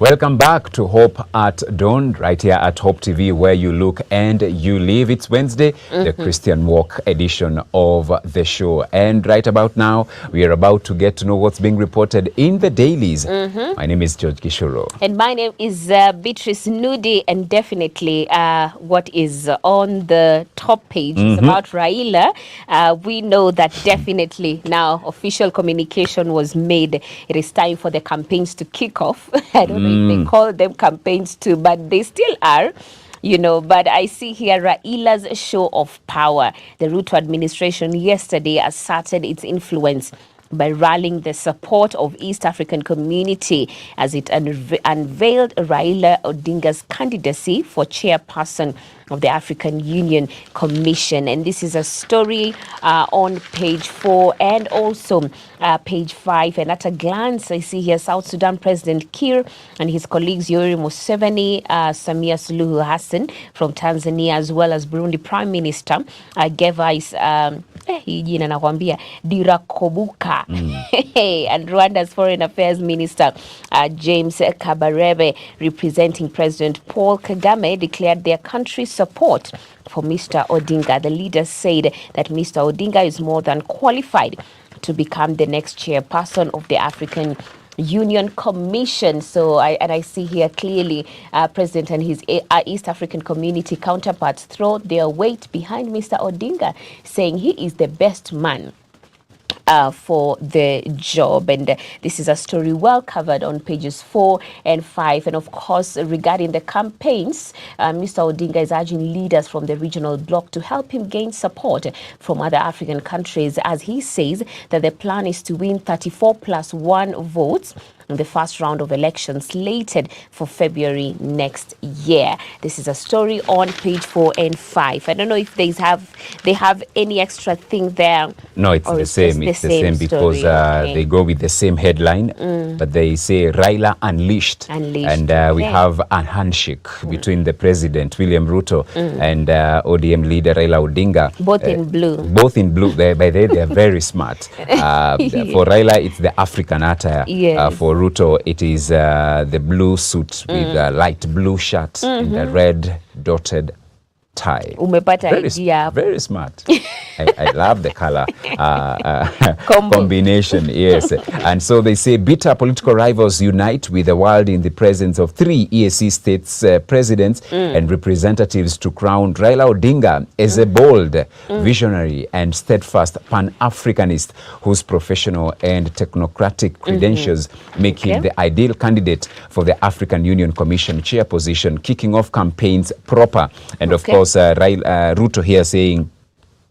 Welcome back to Hope at Dawn, right here at Hope TV, where you look and you live. It's Wednesday, the Christian Walk edition of the show. And right about now, we are about to get to know what's being reported in the dailies. My name is George Gishoro. And my name is Beatrice Nudi, and definitely what is on the top page is about Raila. We know that definitely now official communication was made. It is time for the campaigns to kick off. I don't know if they call them campaigns too, but they still are. You know, but I see here Raila's show of power. The Ruto administration yesterday asserted its influence by rallying the support of East African community as it unveiled Raila Odinga's candidacy for chairperson of the African Union Commission. And this is a story on page 4 and also page 5. And at a glance, I see here South Sudan President Kiir and his colleagues Yoweri Museveni, Samia Suluhu Hassan from Tanzania, as well as Burundi Prime Minister Gervais Dirakobuka and Rwanda's Foreign Affairs Minister James Kabarebe, representing President Paul Kagame, declared their country's support for Mr. Odinga. The leaders said that Mr. Odinga is more than qualified to become the next chairperson of the African Union Commission. So I see here clearly President and his East African community counterparts throw their weight behind Mr. Odinga, saying he is the best man for the job. And this is a story well covered on pages 4 and 5. And of course, regarding the campaigns, Mr. Odinga is urging leaders from the regional bloc to help him gain support from other African countries, as he says that the plan is to win 34+1 votes in the first round of elections slated for February next year. This is a story on page 4 and 5. I don't know if they have any extra thing there. No, it's the same. It's the same because they go with the same headline, but they say Raila unleashed. And we have a handshake between the president, William Ruto, and ODM leader Raila Odinga. Both in blue. Both in blue. By the way, they are very smart. For Raila, it's the African attire. Yes. For Ruto, it is the blue suit with a light blue shirt and a red dotted tie. Umepata idea. Very smart. I love the color combination. Yes. And so they say bitter political rivals unite with the world in the presence of 3 EAC states presidents and representatives to crown Raila Odinga as a bold, visionary and steadfast Pan-Africanist whose professional and technocratic credentials make him the ideal candidate for the African Union Commission chair position, kicking off campaigns proper. And of course, Ruto here saying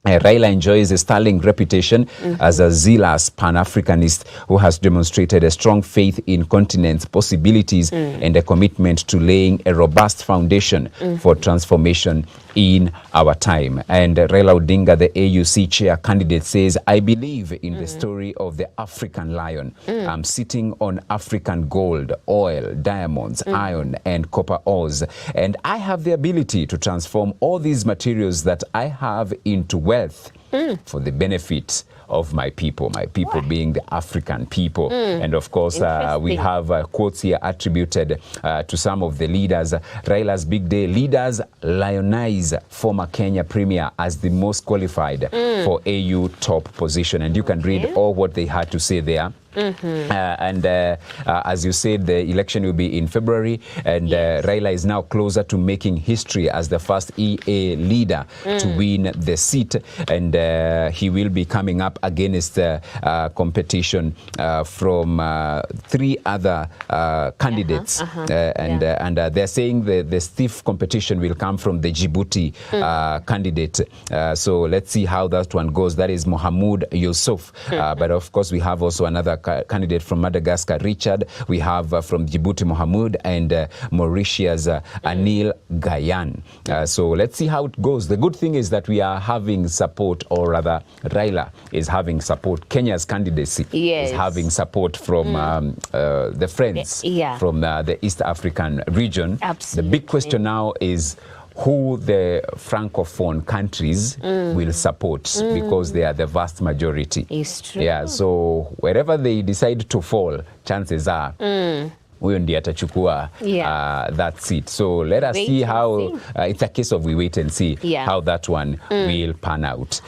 Raila enjoys a sterling reputation as a zealous Pan-Africanist who has demonstrated a strong faith in continent's possibilities and a commitment to laying a robust foundation for transformation in our time. And Raila Odinga, the AUC chair candidate, says, I believe in the story of the African lion. I'm sitting on African gold, oil, diamonds, iron, and copper ores. And I have the ability to transform all these materials that I have into wealth for the benefit of my people being the African people. And of course, we have quotes here attributed to some of the leaders. Raila's big day: leaders lionize former Kenya Premier as the most qualified for AU top position. And you can read all what they had to say there. As you said, the election will be in February, and Raila is now closer to making history as the first EA leader to win the seat, and he will be coming up against competition from 3 other candidates, and they're saying the stiff competition will come from the Djibouti candidate. So let's see how that one goes. That is Mohamed Yusuf. But of course, we have also another candidate from Madagascar, Richard. We have from Djibouti, Mohamed, and Mauritius, Anil Gayan. So let's see how it goes. The good thing is that we are having support, or rather, Raila is having support. Kenya's candidacy is having support from the friends from the East African region. Absolutely. The big question now is who the Francophone countries will support, because they are the vast majority. It's true. Yeah, so wherever they decide to fall, chances are huyo ndiye atachukua that seat. So let us see how it's a case of we wait and see how that one will pan out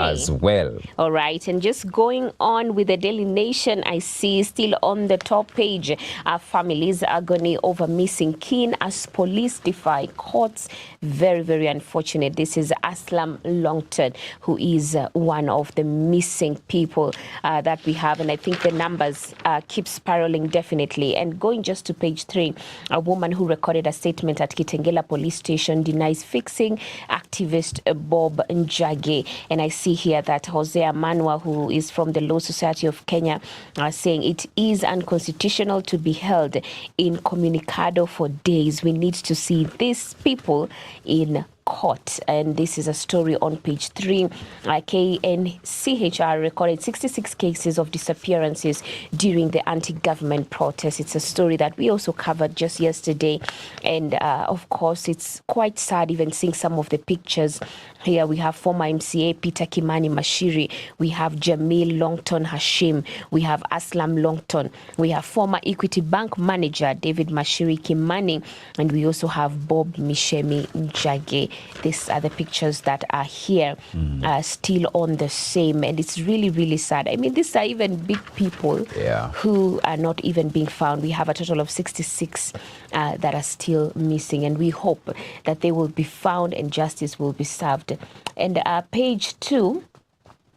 as well. All right, and just going on with the Daily Nation, I see still on the top page, families agony over missing kin as police defy courts. Very, very unfortunate. This is Aslam Longton, who is one of the missing people that we have, and I think the numbers keep spiraling definitely. And going just to page 3, a woman who recorded a statement at Kitengela police station denies fixing activist Bob Njagi. And I see here that Hosea Manwa, who is from the Law Society of Kenya, saying it is unconstitutional to be held incommunicado for days. We need to see these people in court. And this is a story on page 3. KNCHR recorded 66 cases of disappearances during the anti-government protests. It's a story that we also covered just yesterday. And of course, it's quite sad even seeing some of the pictures. Here we have former MCA Peter Kimani Mashiri. We have Jamil Longton Hashim. We have Aslam Longton. We have former Equity Bank manager David Mashiri Kimani. And we also have Bob Mishemi Njagi. These are the pictures that are here still on the same. And it's really, really sad. I mean, these are even big people who are not even being found. We have a total of 66 that are still missing. And we hope that they will be found and justice will be served. And page 2,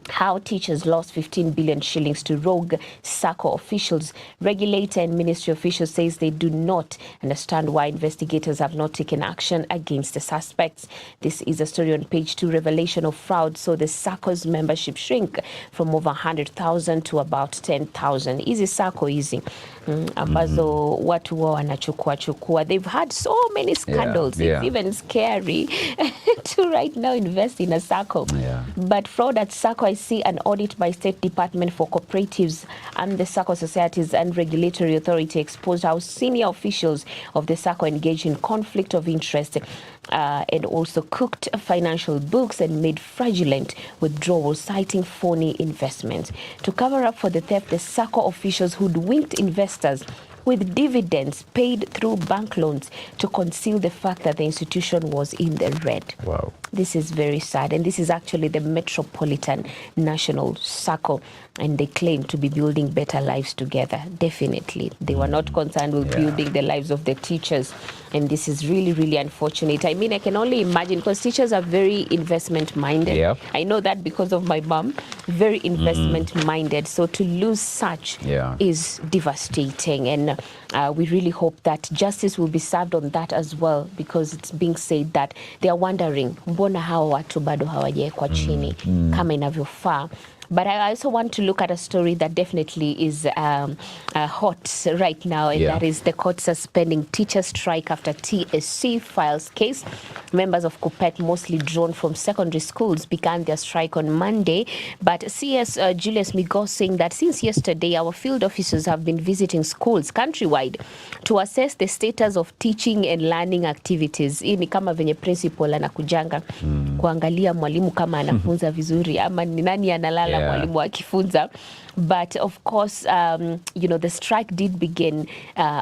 how teachers lost 15 billion shillings to rogue SACCO officials. Regulator and ministry officials says they do not understand why investigators have not taken action against the suspects. This is a story on page 2, revelation of fraud. So the SACCO's membership shrink from over 100,000 to about 10,000. Easy SACCO, easy. Ambazo watu wao wanachukua. They've had so many scandals. It's even scary to right now invest in a SACCO. But fraud at SACCO, I see an audit by State Department for Cooperatives and the SACCO Societies and Regulatory Authority exposed how senior officials of the SACCO engaged in conflict of interest and also cooked financial books and made fraudulent withdrawals, citing phony investments. To cover up for the theft, the SACCO officials hoodwinked investors with dividends paid through bank loans to conceal the fact that the institution was in the red. Wow. This is very sad. And this is actually the Metropolitan National SACCO. And they claim to be building better lives together. Definitely. They were not concerned with building the lives of the teachers. And this is really, really unfortunate. I mean, I can only imagine, because teachers are very investment minded. I know that because of my mom, very investment minded. So to lose such is devastating. And we really hope that justice will be served on that as well, because it's being said that they are wondering, mbona hawa watu bado hawajaekwa chini kama inavyofaa. But I also want to look at a story that definitely is hot right now, and that is the court suspending teacher strike after TSC files case. Members of KUPPET, mostly drawn from secondary schools, began their strike on Monday. But CS Julius Migos saying that since yesterday, our field officers have been visiting schools countrywide to assess the status of teaching and learning activities. Hii ni kama venye principal anakujanga kuangalia mwalimu kama anafunza vizuri ama ni nani analala mwalimu akifunza. But of course, you know, the strike did begin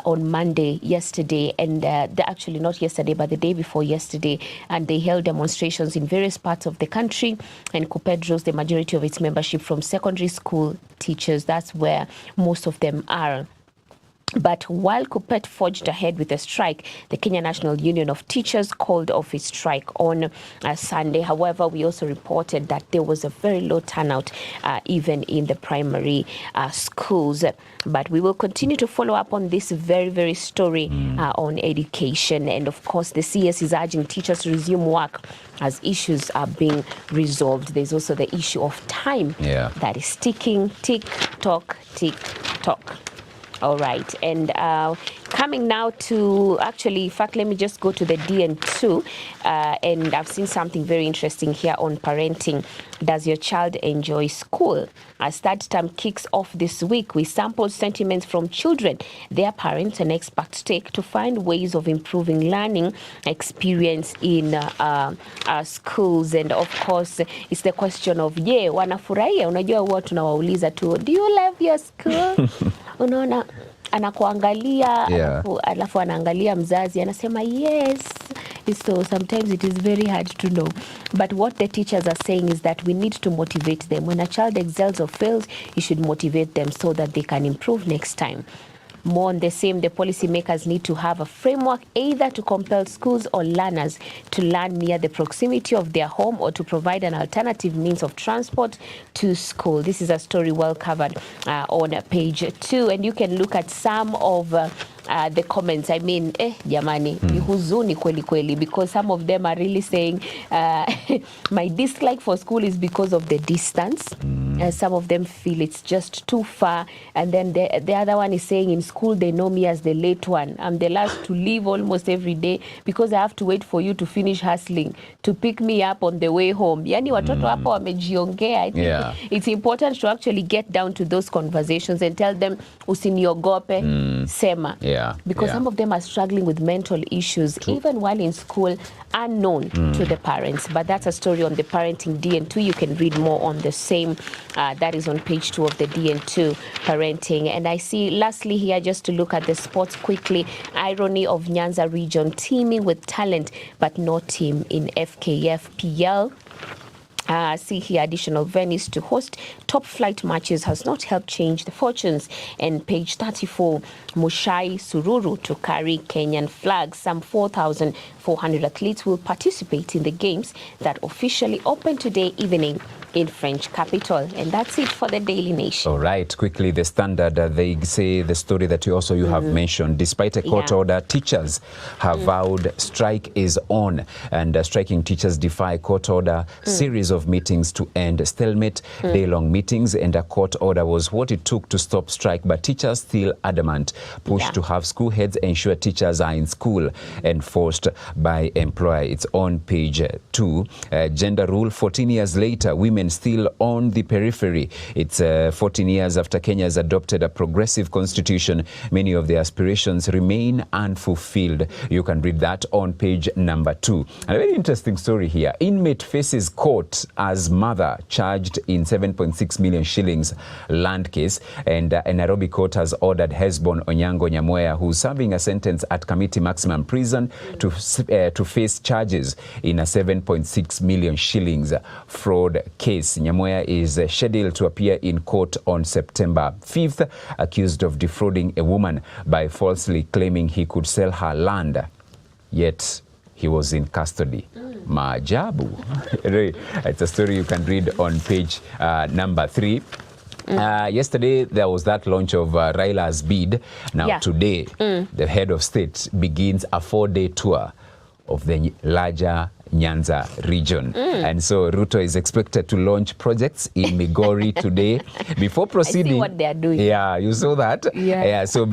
on Monday, yesterday, and actually not yesterday, but the day before yesterday, and they held demonstrations in various parts of the country, and KUPPET draws the majority of its membership from secondary school teachers. That's where most of them are. But while KUPPET forged ahead with a strike, the Kenya National Union of Teachers called off its strike on Sunday. However, we also reported that there was a very low turnout even in the primary schools. But we will continue to follow up on this very, very story on education. And of course, the CS is urging teachers to resume work as issues are being resolved. There's also the issue of time that is ticking, tick, tock, tick, tock. All right, and coming now to, actually, in fact, let me just go to the DN2, and I've seen something very interesting here on parenting. Does your child enjoy school? As third term kicks off this week, we sampled sentiments from children, their parents, and experts take to find ways of improving learning experience in schools. And of course, it's the question of, wanafurahia? Unajua huwa tunawauliza tu, do you love your school? Unaona, anakuangalia Yeah. alafu anaangalia mzazi anasema yes. So sometimes it is very hard to know. But what the teachers are saying is that we need to motivate them. When a child excels or fails, you should motivate them so that they can improve next time. More on the same, the policymakers need to have a framework either to compel schools or learners to learn near the proximity of their home or to provide an alternative means of transport to school. This is a story well covered on page 2, and you can look at some of the comments. I mean, jamani, ni huzuni kweli kweli, because some of them are really saying my dislike for school is because of the distance. Some of them feel it's just too far, and then the other one is saying in school they know me as the late one. I'm the last to leave almost every day because I have to wait for you to finish hustling to pick me up on the way home. Yani watoto hapa wamejiongea. I think it's important to actually get down to those conversations and tell them usiniogope, sema. Because some of them are struggling with mental issues, even while in school, unknown to the parents. But that's a story on the parenting DN2. You can read more on the same. That is on page 2 of the DN2 parenting. And I see lastly here, just to look at the sports quickly, irony of Nyanza region teeming with talent, but no team in FKF PL. See here, additional venues to host top flight matches has not helped change the fortunes. And page 34, Mushai Sururu to carry Kenyan flags. Some 4,400 athletes will participate in the games that officially open today evening in French capital. And that's it for the Daily Nation. All right, quickly, the Standard, they say the story that you have mentioned. Despite a court order, teachers have vowed strike is on, and striking teachers defy court order. Series of meetings to end stalemate, day-long meetings, and a court order was what it took to stop strike, but teachers still adamant. Push to have school heads ensure teachers are in school, enforced by employer. It's on page 2. Gender rule, 14 years later, women still on the periphery. It's 14 years after Kenya has adopted a progressive constitution. Many of the aspirations remain unfulfilled. You can read that on page number 2. And a very interesting story here. Inmate faces court as mother charged in 7.6 million shillings land case. And a Nairobi court has ordered Hesbon Onyango Nyamoya, who's serving a sentence at Committee Maximum Prison, to face charges in a 7.6 million shillings fraud case. Nyamoya is scheduled to appear in court on September 5th, accused of defrauding a woman by falsely claiming he could sell her land, yet he was in custody. Maajabu. It's a story you can read on page number 3. Yesterday, there was that launch of Raila's bid. Now today, the head of state begins a 4-day tour of the larger Nyanza region. And so Ruto is expected to launch projects in Migori today. Before proceeding, I see what they are doing. Yeah, you saw that? Yeah. So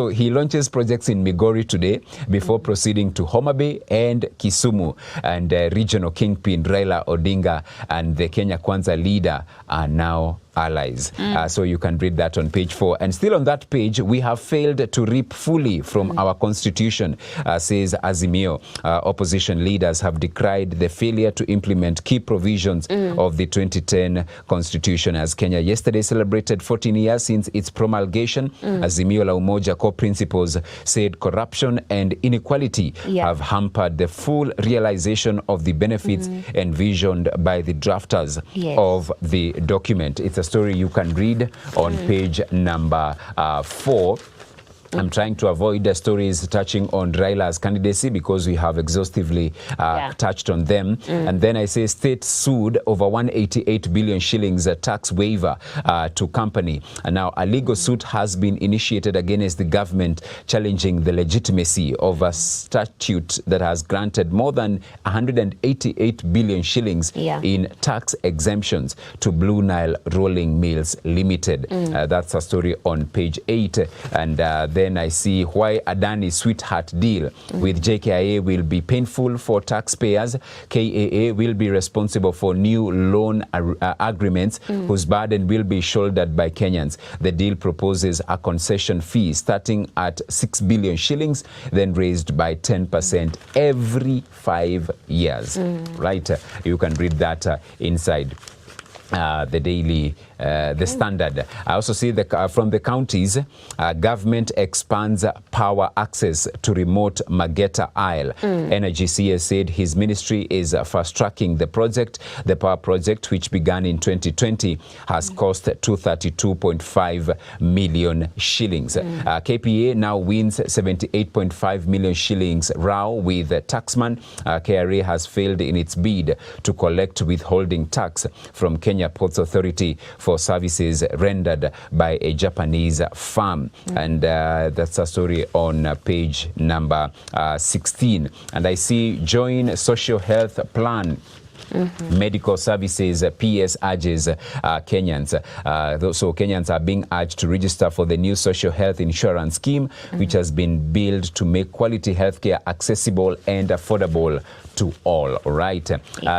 he launches projects in Migori today before proceeding to Homa Bay and Kisumu. And regional kingpin Raila Odinga and the Kenya Kwanza leader are now allies. So you can read that on page 4. And still on that page, we have failed to reap fully from our constitution, says Azimio. Opposition leaders have decried the failure to implement key provisions of the 2010 constitution. As Kenya yesterday celebrated 14 years since its promulgation, Azimio la Umoja core principles said corruption and inequality have hampered the full realization of the benefits envisioned by the drafters of the document. It's a story you can read on page number 4. I'm trying to avoid the stories touching on Raila's candidacy because we have exhaustively touched on them. And then I say state sued over 188 billion shillings tax waiver to company. And now a legal suit has been initiated against the government challenging the legitimacy of a statute that has granted more than 188 billion shillings in tax exemptions to Blue Nile Rolling Mills Limited. That's a story on page 8. And then I see why Adani's sweetheart deal with JKIA will be painful for taxpayers. KAA will be responsible for new loan agreements whose burden will be shouldered by Kenyans. The deal proposes a concession fee starting at 6 billion shillings, then raised by 10% every 5 years. Right? You can read that inside the Daily the Standard. I also see from the counties, government expands power access to remote Mageta Isle. Energy CS said his ministry is fast-tracking the project. The power project, which began in 2020, has cost 232.5 million shillings. KPA now wins 78.5 million shillings row with Taxman. KRA has failed in its bid to collect withholding tax from Kenya Ports Authority for services rendered by a Japanese firm. And that's a story on page number 16. And I see Join Social Health Plan. Medical Services PS urges Kenyans. So Kenyans are being urged to register for the new social health insurance scheme, which has been built to make quality healthcare accessible and affordable to all. Right.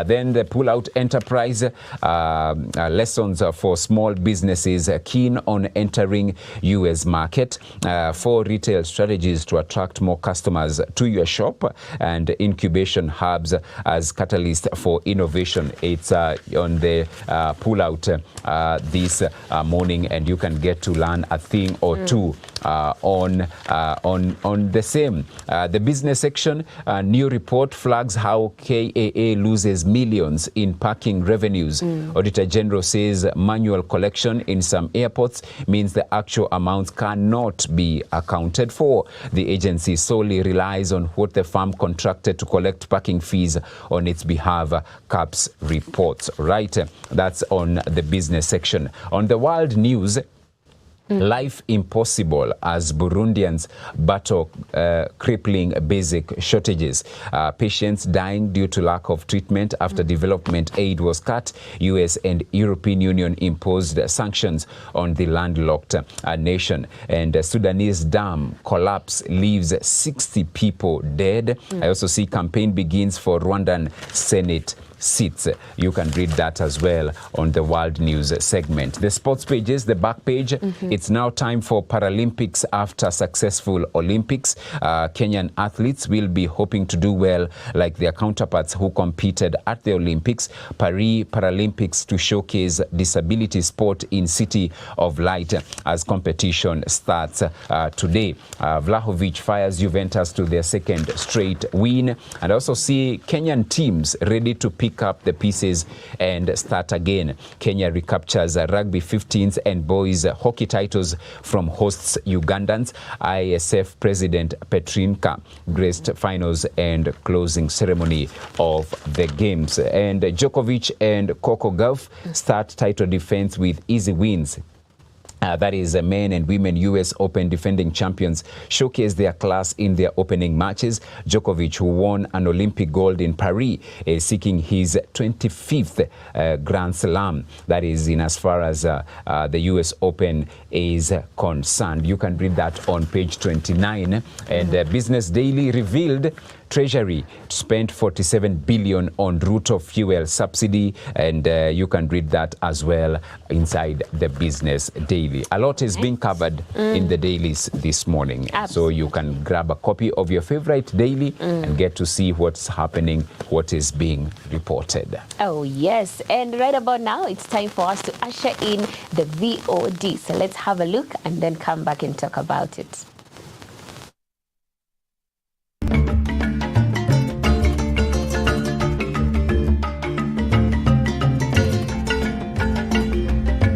Then the pull-out enterprise lessons for small businesses keen on entering U.S. market. 4 retail strategies to attract more customers to your shop, and incubation hubs as catalyst for innovation. It's on the pull-out this morning, and you can get to learn a thing or two on the same. The business section, new report flags how KAA loses millions in parking revenues. Auditor General says manual collection in some airports means the actual amounts cannot be accounted for. The agency solely relies on what the firm contracted to collect parking fees on its behalf, CAPS reports. Right, that's on the business section. On the world news, life impossible as Burundians battle crippling basic shortages. Patients dying due to lack of treatment after development aid was cut. US and European Union imposed sanctions on the landlocked nation. And Sudanese dam collapse leaves 60 people dead. I also see campaign begins for Rwandan Senate seats. You can read that as well on the world news segment. The sports pages, the back page, it's now time for Paralympics after successful Olympics. Kenyan athletes will be hoping to do well like their counterparts who competed at the Olympics. Paris Paralympics to showcase disability sport in City of Light as competition starts today. Vlahovic fires Juventus to their second straight win. And also see Kenyan teams ready to pick up the pieces and start again. Kenya recaptures rugby 15s and boys hockey titles from hosts Ugandans. ISF President Petrinka graced finals and closing ceremony of the games. And Djokovic and Coco Gauff start title defense with easy wins. That is men and women US Open defending champions showcase their class in their opening matches. Djokovic, who won an Olympic gold in Paris, is seeking his 25th Grand Slam. That is in as far as the US Open is concerned. You can read that on page 29. And Business Daily revealed Treasury spent 47 billion on route of fuel subsidy, and you can read that as well inside the Business Daily. A lot is being covered in the dailies this morning. So you can grab a copy of your favorite daily and get to see what's happening, what is being reported. Oh, yes. And right about now, it's time for us to usher in the VOD. So let's have a look and then come back and talk about it.